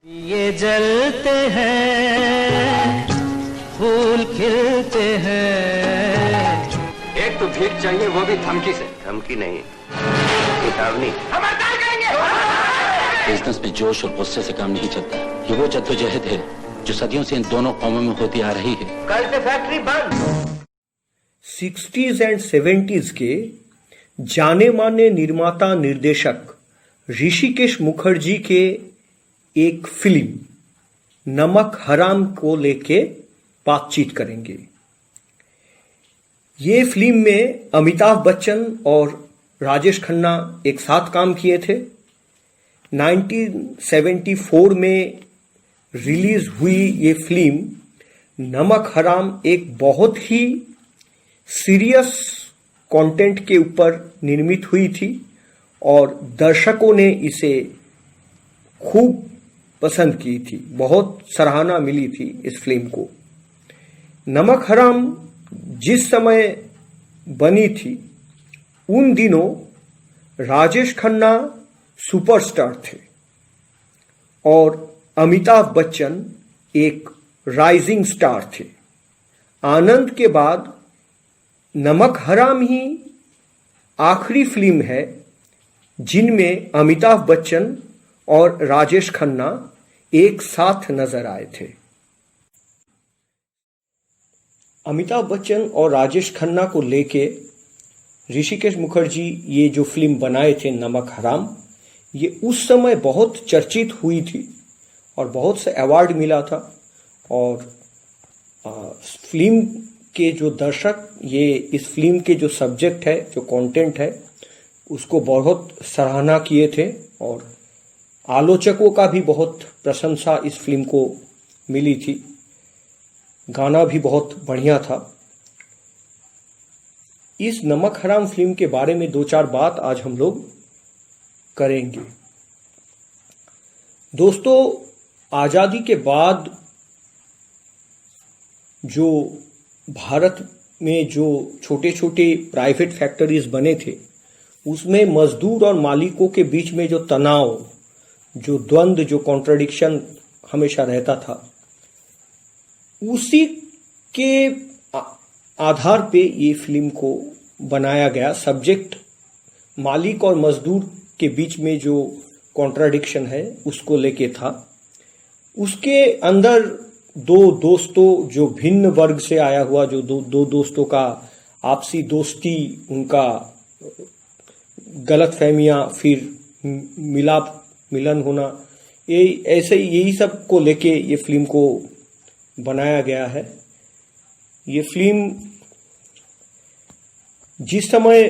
ये जलते हैं फूल खिलते हैं। एक तो भीख चाहिए, वो भी धमकी से। धमकी नहीं, चेतावनी। हम हड़ताल करेंगे। बिजनेस में जोश और गुस्से से काम नहीं चलता। ये वो जद्दोजहद है जो सदियों से इन दोनों कौमों में होती आ रही है। कल से फैक्ट्री बंद। 60s एंड 70s के जाने माने निर्माता निर्देशक ऋषिकेश मुखर्जी के एक फिल्म नमक हराम को लेके बातचीत करेंगे। ये फिल्म में अमिताभ बच्चन और राजेश खन्ना एक साथ काम किए थे। 1974 में रिलीज हुई ये फिल्म नमक हराम एक बहुत ही सीरियस कंटेंट के ऊपर निर्मित हुई थी और दर्शकों ने इसे खूब पसंद की थी। बहुत सराहना मिली थी इस फिल्म को। नमक हराम जिस समय बनी थी उन दिनों राजेश खन्ना सुपरस्टार थे और अमिताभ बच्चन एक राइजिंग स्टार थे। आनंद के बाद नमक हराम ही आखिरी फिल्म है जिनमें अमिताभ बच्चन और राजेश खन्ना एक साथ नजर आए थे। अमिताभ बच्चन और राजेश खन्ना को लेके ऋषिकेश मुखर्जी ये जो फिल्म बनाए थे नमक हराम, ये उस समय बहुत चर्चित हुई थी और बहुत से अवार्ड मिला था। और फिल्म के जो दर्शक ये इस फिल्म के जो सब्जेक्ट है, जो कंटेंट है, उसको बहुत सराहना किए थे और आलोचकों का भी बहुत प्रशंसा इस फिल्म को मिली थी। गाना भी बहुत बढ़िया था। इस नमक हराम फिल्म के बारे में दो चार बात आज हम लोग करेंगे। दोस्तों, आजादी के बाद जो भारत में जो छोटे छोटे प्राइवेट फैक्ट्रीज बने थे उसमें मजदूर और मालिकों के बीच में जो तनाव, जो द्वंद्व, जो कॉन्ट्रडिक्शन हमेशा रहता था, उसी के आधार पे ये फिल्म को बनाया गया। सब्जेक्ट मालिक और मजदूर के बीच में जो कॉन्ट्रडिक्शन है उसको लेके था। उसके अंदर दो दोस्तों, जो भिन्न वर्ग से आया हुआ, जो दो दोस्तों का आपसी दोस्ती, उनका गलतफहमियां, फिर मिलन होना, ये ऐसे यही सब को लेके ये फिल्म को बनाया गया है। ये फिल्म जिस समय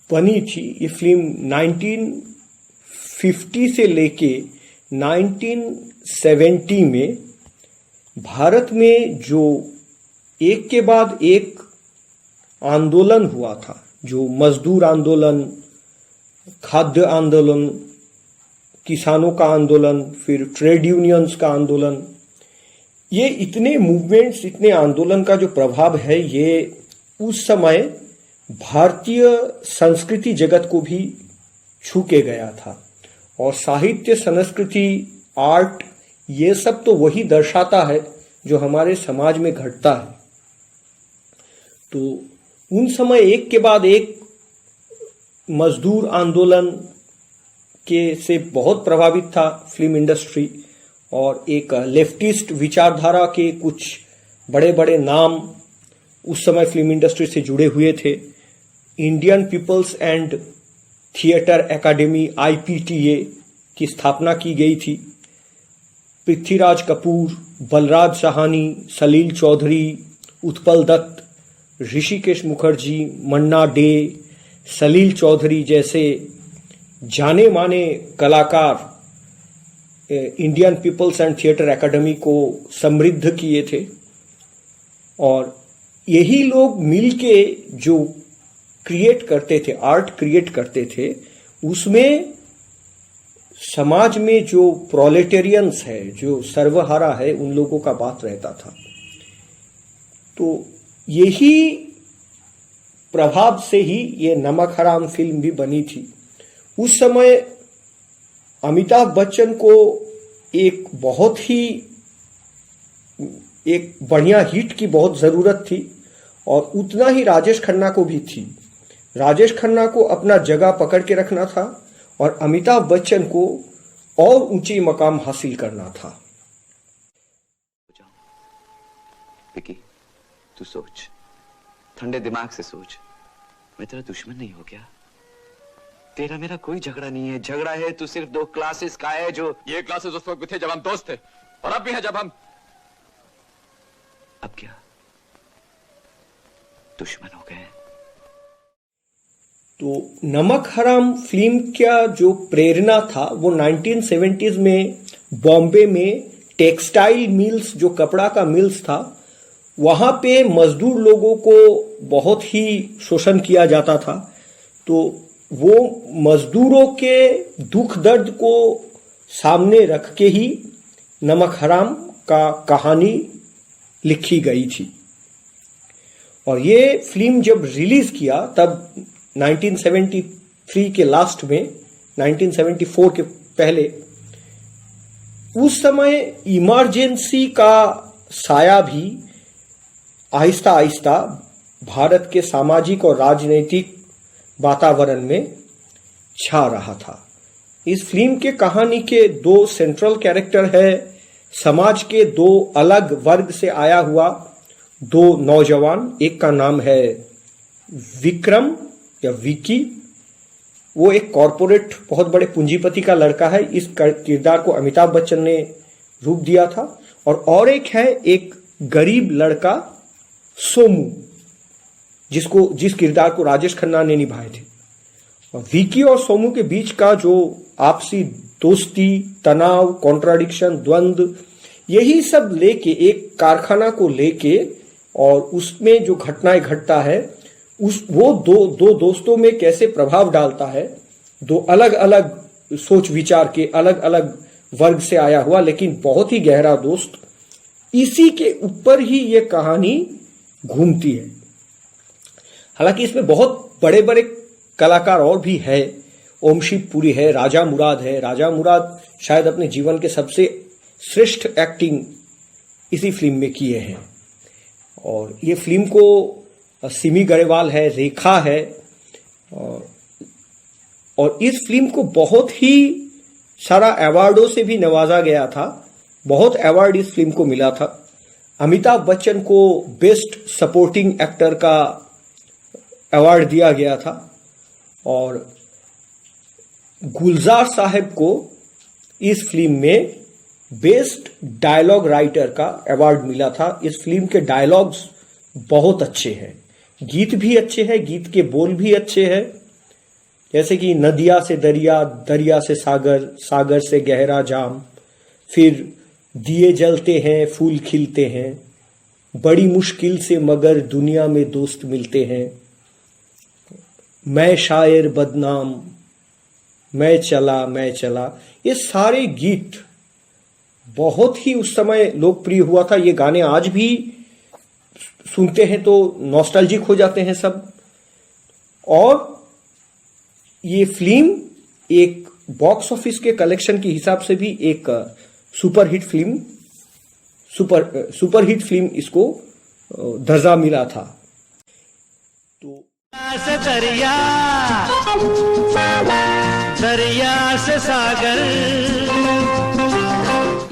बनी थी, ये फिल्म 1950 से लेके 1970 में भारत में जो एक के बाद एक आंदोलन हुआ था, जो मजदूर आंदोलन, खाद्य आंदोलन, किसानों का आंदोलन, फिर ट्रेड यूनियंस का आंदोलन, ये इतने मूवमेंट्स, इतने आंदोलन का जो प्रभाव है, ये उस समय भारतीय संस्कृति जगत को भी छू के गया था। और साहित्य, संस्कृति, आर्ट, ये सब तो वही दर्शाता है जो हमारे समाज में घटता है। तो उन समय एक के बाद एक मजदूर आंदोलन के से बहुत प्रभावित था फिल्म इंडस्ट्री और एक लेफ्टिस्ट विचारधारा के कुछ बड़े बड़े नाम उस समय फिल्म इंडस्ट्री से जुड़े हुए थे। Indian people's and theatre academy IPTA की स्थापना की गई थी। पृथ्वीराज कपूर, बलराज साहनी, सलील चौधरी, उत्पल दत्त, ऋषिकेश मुखर्जी, मन्ना डे, सलील चौधरी जैसे जाने माने कलाकार Indian people's and theatre academy को समृद्ध किए थे। और यही लोग मिलके जो क्रिएट करते थे, आर्ट क्रिएट करते थे, उसमें समाज में जो प्रोलेटेरियंस है, जो सर्वहारा है, उन लोगों का बात रहता था। तो यही प्रभाव से ही ये नमक हराम फिल्म भी बनी थी। उस समय अमिताभ बच्चन को एक बहुत ही एक बढ़िया हिट की बहुत जरूरत थी और उतना ही राजेश खन्ना को भी थी। राजेश खन्ना को अपना जगह पकड़ के रखना था और अमिताभ बच्चन को और ऊंची मकाम हासिल करना था। विकी, तू सोच, ठंडे दिमाग से सोच। मैं तेरा दुश्मन नहीं हो क्या? तेरा मेरा कोई झगड़ा नहीं है। झगड़ा है तो सिर्फ 2 क्लासेस का है, जो ये क्लासेस उस वक्त भी थे जब हम दोस्त थे, और अब भी है जब हम अब क्या दुश्मन हो गए। तो नमक हराम फिल्म का जो प्रेरणा था वो 1970s में बॉम्बे में टेक्सटाइल मिल्स, जो कपड़ा का मिल्स था, वहां पे मजदूर लोगों को बहुत ही शोषण किया जाता था। तो वो मजदूरों के दुख दर्द को सामने रख के ही नमक हराम का कहानी लिखी गई थी। और ये फिल्म जब रिलीज किया तब 1973 के लास्ट में, 1974 के पहले, उस समय इमरजेंसी का साया भी आहिस्ता आहिस्ता भारत के सामाजिक और राजनीतिक वातावरण में छा रहा था। इस फिल्म के कहानी के 2 सेंट्रल कैरेक्टर है, समाज के 2 अलग वर्ग से आया हुआ 2 नौजवान। एक का नाम है विक्रम या विकी, वो एक कॉरपोरेट बहुत बड़े पूंजीपति का लड़का है। इस किरदार को अमिताभ बच्चन ने रूप दिया था। और एक है एक गरीब लड़का सोमू, जिस किरदार को राजेश खन्ना ने निभाए थे। और विकी और सोमू के बीच का जो आपसी दोस्ती, तनाव, कॉन्ट्राडिक्शन, द्वंद्व, यही सब लेके एक कारखाना को लेके और उसमें जो घटनाएं घटता है वो दो दोस्तों में कैसे प्रभाव डालता है। 2 अलग अलग सोच विचार के, अलग अलग वर्ग से आया हुआ लेकिन बहुत ही गहरा दोस्त, इसी के ऊपर ही ये कहानी घूमती है। हालांकि इसमें बहुत बड़े बड़े कलाकार और भी है। ओम शिव पुरी है, राजा मुराद है। राजा मुराद शायद अपने जीवन के सबसे श्रेष्ठ एक्टिंग इसी फिल्म में किए हैं। और ये फिल्म को सिमी गरेवाल है, रेखा है, और इस फिल्म को बहुत ही सारा अवार्डों से भी नवाजा गया था। बहुत अवार्ड इस फिल्म को मिला था। अमिताभ बच्चन को बेस्ट सपोर्टिंग एक्टर का अवार्ड दिया गया था और गुलजार साहब को इस फिल्म में बेस्ट डायलॉग राइटर का अवार्ड मिला था। इस फिल्म के डायलॉग्स बहुत अच्छे हैं, गीत भी अच्छे हैं, गीत के बोल भी अच्छे हैं। जैसे कि नदिया से दरिया, दरिया से सागर, सागर से गहरा जाम, फिर दिए जलते हैं, फूल खिलते हैं, बड़ी मुश्किल से मगर दुनिया में दोस्त मिलते हैं, मैं शायर बदनाम, मैं चला, ये सारे गीत बहुत ही उस समय लोकप्रिय हुआ था। ये गाने आज भी सुनते हैं तो नॉस्टैल्जिक हो जाते हैं सब। और ये फिल्म एक बॉक्स ऑफिस के कलेक्शन के हिसाब से भी एक सुपरहिट फिल्म इसको दर्जा मिला था। तो से दरिया, दरिया से सागर।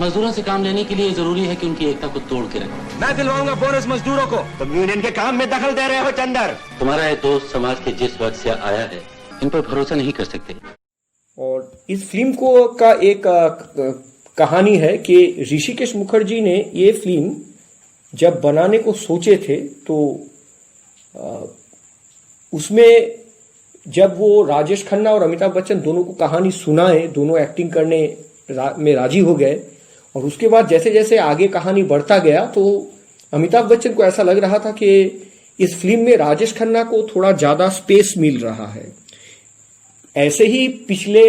मजदूरों से काम लेने के लिए जरूरी है कि उनकी एकता को तोड़ के रखें। मैं दिलवाऊंगा बोनस मजदूरों को। तुम यूनियन के काम में दखल दे रहे हो चंदर। तुम्हारा ये दोस्त समाज के जिस वर्ग से आया है, इन पर भरोसा नहीं कर सकते। और इस फिल्म को का एक कहानी है कि ऋषिकेश मुखर्जी ने ये फिल्म जब बनाने को सोचे थे तो उसमें जब वो राजेश खन्ना और अमिताभ बच्चन दोनों को कहानी सुनाए, दोनों एक्टिंग करने में राजी हो गए। और उसके बाद जैसे जैसे आगे कहानी बढ़ता गया तो अमिताभ बच्चन को ऐसा लग रहा था कि इस फिल्म में राजेश खन्ना को थोड़ा ज्यादा स्पेस मिल रहा है। ऐसे ही पिछले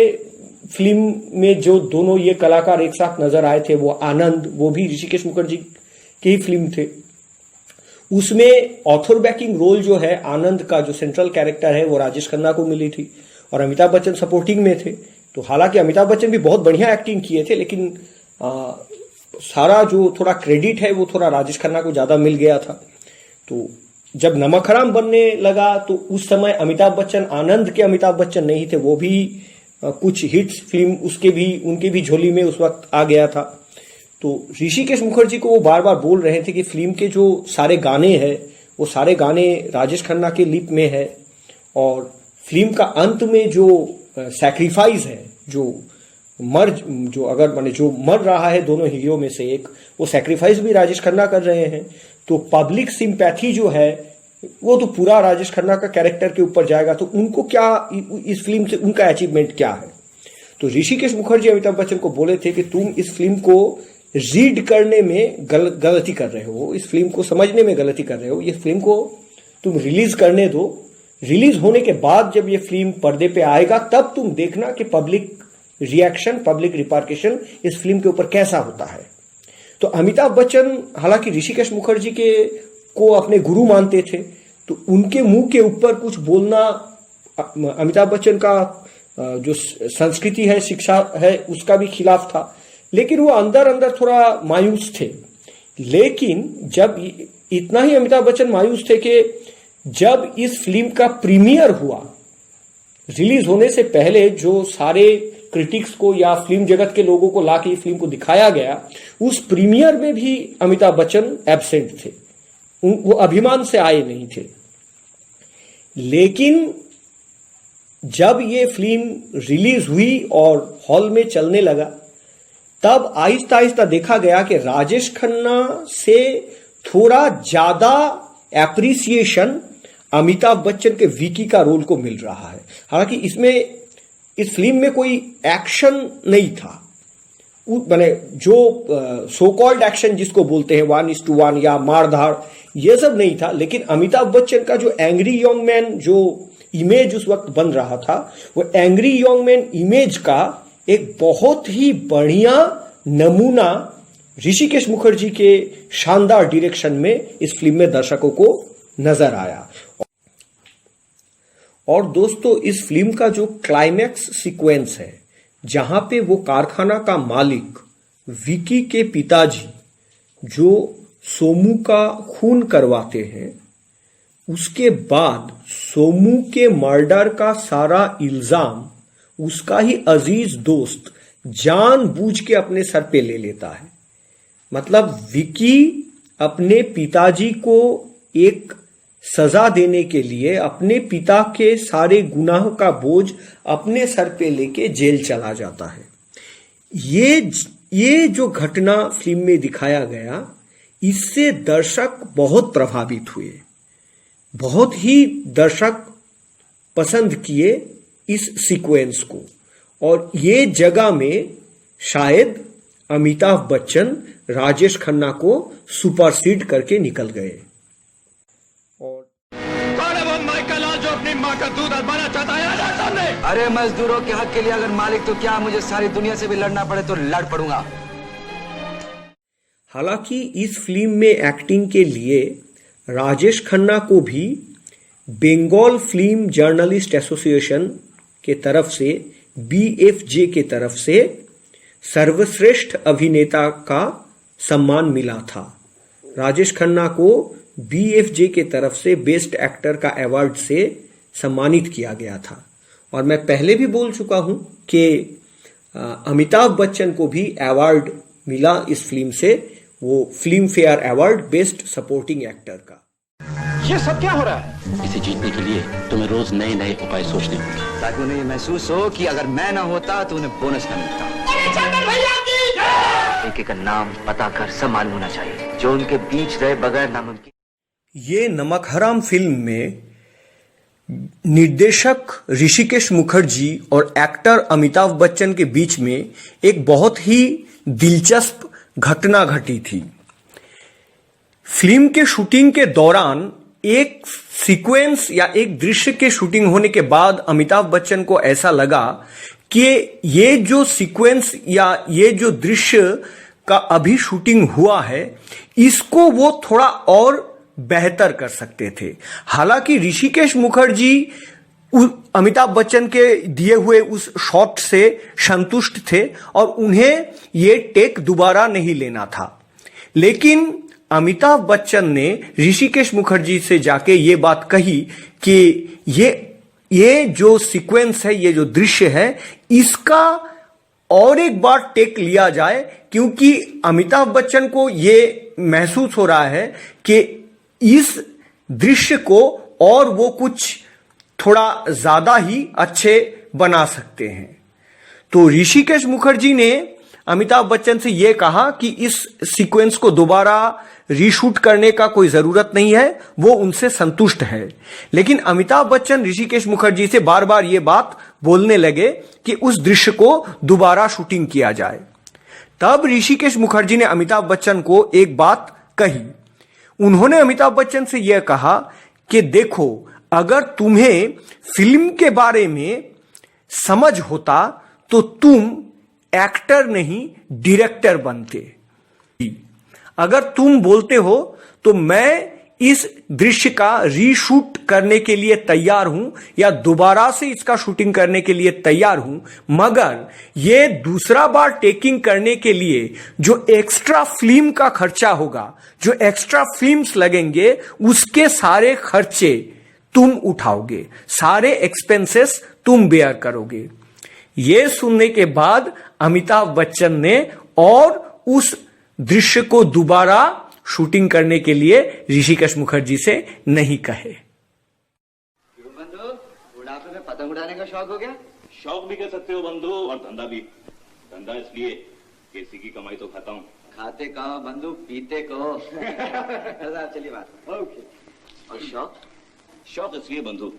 फिल्म में जो दोनों ये कलाकार एक साथ नजर आए थे, वो आनंद, वो भी ऋषिकेश मुखर्जी की ही फिल्म थे। उसमें ऑथर बैकिंग रोल जो है आनंद का, जो सेंट्रल कैरेक्टर है, वो राजेश खन्ना को मिली थी और अमिताभ बच्चन सपोर्टिंग में थे। तो हालांकि अमिताभ बच्चन भी बहुत बढ़िया एक्टिंग किए थे, लेकिन सारा जो थोड़ा क्रेडिट है वो थोड़ा राजेश खन्ना को ज्यादा मिल गया था। तो जब नमक हराम बनने लगा तो उस समय अमिताभ बच्चन आनंद के अमिताभ बच्चन नहीं थे, वो भी कुछ हिट्स फिल्म उनके भी झोली में उस वक्त आ गया था। तो ऋषिकेश मुखर्जी को वो बार बार बोल रहे थे कि फिल्म के जो सारे गाने हैं वो सारे गाने राजेश खन्ना के लिप में है, और फिल्म का अंत में जो सैक्रिफाइस है, जो मर रहा है दोनों हीरो में से एक, वो सैक्रिफाइस भी राजेश खन्ना कर रहे हैं। तो पब्लिक सिंपैथी जो है वो तो पूरा राजेश खन्ना का कैरेक्टर के ऊपर जाएगा। तो उनको क्या इस फिल्म से उनका अचीवमेंट क्या है? तो ऋषिकेश मुखर्जी अमिताभ बच्चन को बोले थे कि तुम इस फिल्म को रीड करने में गलती कर रहे हो, इस फिल्म को समझने में गलती कर रहे हो, ये फिल्म को तुम रिलीज करने दो। रिलीज होने के बाद जब ये फिल्म पर्दे पे आएगा तब तुम देखना कि पब्लिक रिएक्शन, पब्लिक रिपार्केशन इस फिल्म के ऊपर कैसा होता है। तो अमिताभ बच्चन हालांकि ऋषिकेश मुखर्जी को अपने गुरु मानते थे, तो उनके मुंह के ऊपर कुछ बोलना अमिताभ बच्चन का जो संस्कृति है, शिक्षा है, उसका भी खिलाफ था। लेकिन वो अंदर अंदर थोड़ा मायूस थे। लेकिन जब इतना ही अमिताभ बच्चन मायूस थे कि जब इस फिल्म का प्रीमियर हुआ, रिलीज होने से पहले जो सारे क्रिटिक्स को या फिल्म जगत के लोगों को लाके फिल्म को दिखाया गया, उस प्रीमियर में भी अमिताभ बच्चन एब्सेंट थे, वो अभिमान से आए नहीं थे। लेकिन जब ये फिल्म रिलीज हुई और हॉल में चलने लगा, तब आहिस्ता आहिस्ता देखा गया कि राजेश खन्ना से थोड़ा ज्यादा एप्रिसिएशन अमिताभ बच्चन के विकी का रोल को मिल रहा है। हालांकि इस फिल्म में कोई एक्शन नहीं था, माने जो सो कॉल्ड एक्शन जिसको बोलते हैं 1:1 या मारधाड़, ये सब नहीं था। लेकिन अमिताभ बच्चन का जो एंग्री यंग मैन जो इमेज उस वक्त बन रहा था, वो एंग्री यंग मैन इमेज का एक बहुत ही बढ़िया नमूना ऋषिकेश मुखर्जी के शानदार डायरेक्शन में इस फिल्म में दर्शकों को नजर आया। और दोस्तों, इस फिल्म का जो क्लाइमैक्स सीक्वेंस है, जहां पे वो कारखाना का मालिक विकी के पिताजी जो सोमू का खून करवाते हैं, उसके बाद सोमू के मर्डर का सारा इल्जाम उसका ही अजीज दोस्त जानबूझ के अपने सर पे ले लेता है। मतलब विकी अपने पिताजी को एक सजा देने के लिए अपने पिता के सारे गुनाह का बोझ अपने सर पे लेके जेल चला जाता है। ये जो घटना फिल्म में दिखाया गया, इससे दर्शक बहुत प्रभावित हुए, बहुत ही दर्शक पसंद किए इस सीक्वेंस को। और ये जगह में शायद अमिताभ बच्चन राजेश खन्ना को सुपरसीड करके निकल गए। कौन है वो माइकल लाल जो अपनी माँ का दूध हलवाना चाहता है? आजा सामने। अरे मजदूरों के हक के लिए अगर मालिक तो क्या मुझे सारी दुनिया से भी लड़ना पड़े तो लड़ पड़ूंगा। हालांकि इस फिल्म में एक्टिंग के लिए राजेश खन्ना को भी बंगाल फिल्म जर्नलिस्ट एसोसिएशन के तरफ से, BFJ के तरफ से सर्वश्रेष्ठ अभिनेता का सम्मान मिला था। राजेश खन्ना को BFJ के तरफ से बेस्ट एक्टर का अवार्ड से सम्मानित किया गया था। और मैं पहले भी बोल चुका हूं कि अमिताभ बच्चन को भी अवार्ड मिला इस फिल्म से, वो film fair award best supporting actor का। ये सब क्या हो रहा है? इसे जीतने के लिए तुम्हें रोज नए नए उपाय सोचने होंगे, ताकि उन्हें ये महसूस हो कि अगर मैं ना होता तो उन्हें बोनस न मिलता। एक एक का नाम पता कर सब मालूम होना चाहिए, जो उनके बीच रहे बगैर नामुमकिन। ये नमक हराम फिल्म में निर्देशक ऋषिकेश मुखर्जी और एक्टर अमिताभ बच्चन के बीच में एक बहुत ही दिलचस्प घटना घटी थी। फिल्म के शूटिंग के दौरान एक सीक्वेंस या एक दृश्य के शूटिंग होने के बाद अमिताभ बच्चन को ऐसा लगा कि ये जो सीक्वेंस या ये जो दृश्य का अभी शूटिंग हुआ है, इसको वो थोड़ा और बेहतर कर सकते थे। हालांकि ऋषिकेश मुखर्जी अमिताभ बच्चन के दिए हुए उस शॉट से संतुष्ट थे और उन्हें ये टेक दोबारा नहीं लेना था। लेकिन अमिताभ बच्चन ने ऋषिकेश मुखर्जी से जाके ये बात कही कि ये जो सीक्वेंस है, ये जो दृश्य है, इसका और एक बार टेक लिया जाए, क्योंकि अमिताभ बच्चन को ये महसूस हो रहा है कि इस दृश्य को और वो कुछ थोड़ा ज्यादा ही अच्छे बना सकते हैं। तो ऋषिकेश मुखर्जी ने अमिताभ बच्चन से यह कहा कि इस सीक्वेंस को दोबारा रीशूट करने का कोई जरूरत नहीं है, वो उनसे संतुष्ट है। लेकिन अमिताभ बच्चन ऋषिकेश मुखर्जी से बार बार ये बात बोलने लगे कि उस दृश्य को दोबारा शूटिंग किया जाए। तब ऋषिकेश मुखर्जी ने अमिताभ बच्चन को एक बात कही। उन्होंने अमिताभ बच्चन से यह कहा कि देखो, अगर तुम्हें फिल्म के बारे में समझ होता तो तुम एक्टर नहीं डायरेक्टर बनते। अगर तुम बोलते हो तो मैं इस दृश्य का रीशूट करने के लिए तैयार हूं या दोबारा से इसका शूटिंग करने के लिए तैयार हूं, मगर ये दूसरा बार टेकिंग करने के लिए जो एक्स्ट्रा फिल्म का खर्चा होगा, जो एक्स्ट्रा फिल्म्स लगेंगे, उसके सारे खर्चे तुम उठाओगे, सारे एक्सपेंसेस तुम बेयर करोगे। यह सुनने के बाद अमिताभ बच्चन ने और उस दृश्य को दोबारा शूटिंग करने के लिए ऋषिकेश मुखर्जी से नहीं कहे। क्यों बंधु, बुढ़ापे में पतंग उड़ाने का शौक हो गया? शौक भी कह सकते हो बंधु, और धंधा भी। धंधा इसलिए कि इसी की कमाई तो खाता हूँ। खाते कहो बंधु, पीते कहो। चलिए बात। ओके। और शौक? शौक इसलिए बंधु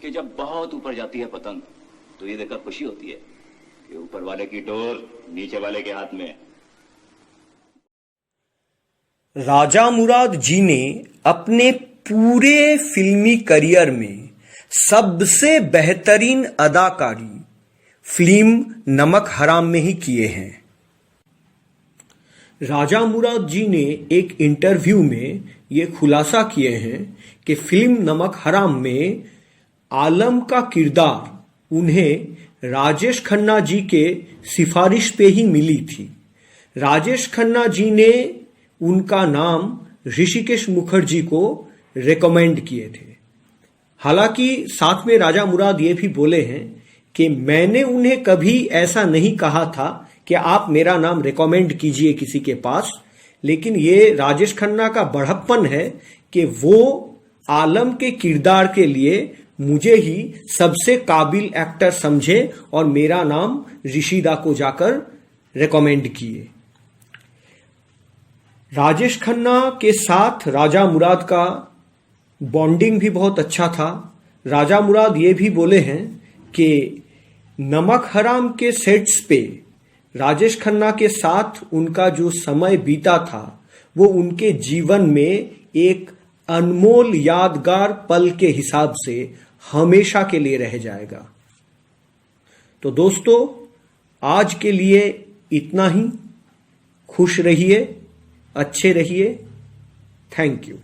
कि जब बहुत ऊपर जाती है पतंग तो ये देखकर खुशी होती है कि ऊपर वाले की डोर नीचे वाले के हाथ में। राजा मुराद जी ने अपने पूरे फिल्मी करियर में सबसे बेहतरीन अदाकारी फिल्म नमक हराम में ही किए हैं। राजा मुराद जी ने एक इंटरव्यू में ये खुलासा किए हैं कि फिल्म नमक हराम में आलम का किरदार उन्हें राजेश खन्ना जी के सिफारिश पे ही मिली थी। राजेश खन्ना जी ने उनका नाम ऋषिकेश मुखर्जी को रेकमेंड किए थे। हालांकि साथ में राजा मुराद ये भी बोले हैं कि मैंने उन्हें कभी ऐसा नहीं कहा था कि आप मेरा नाम रेकमेंड कीजिए किसी के पास, लेकिन ये राजेश खन्ना का बड़प्पन है कि वो आलम के किरदार के लिए मुझे ही सबसे काबिल एक्टर समझे और मेरा नाम ऋषिदा को जाकर रेकमेंड किए। राजेश खन्ना के साथ राजा मुराद का बॉन्डिंग भी बहुत अच्छा था। राजा मुराद ये भी बोले हैं कि नमक हराम के सेट्स पे राजेश खन्ना के साथ उनका जो समय बीता था वो उनके जीवन में एक अनमोल यादगार पल के हिसाब से हमेशा के लिए रह जाएगा। तो दोस्तों, आज के लिए इतना ही। खुश रहिए, अच्छे रहिए। Thank you.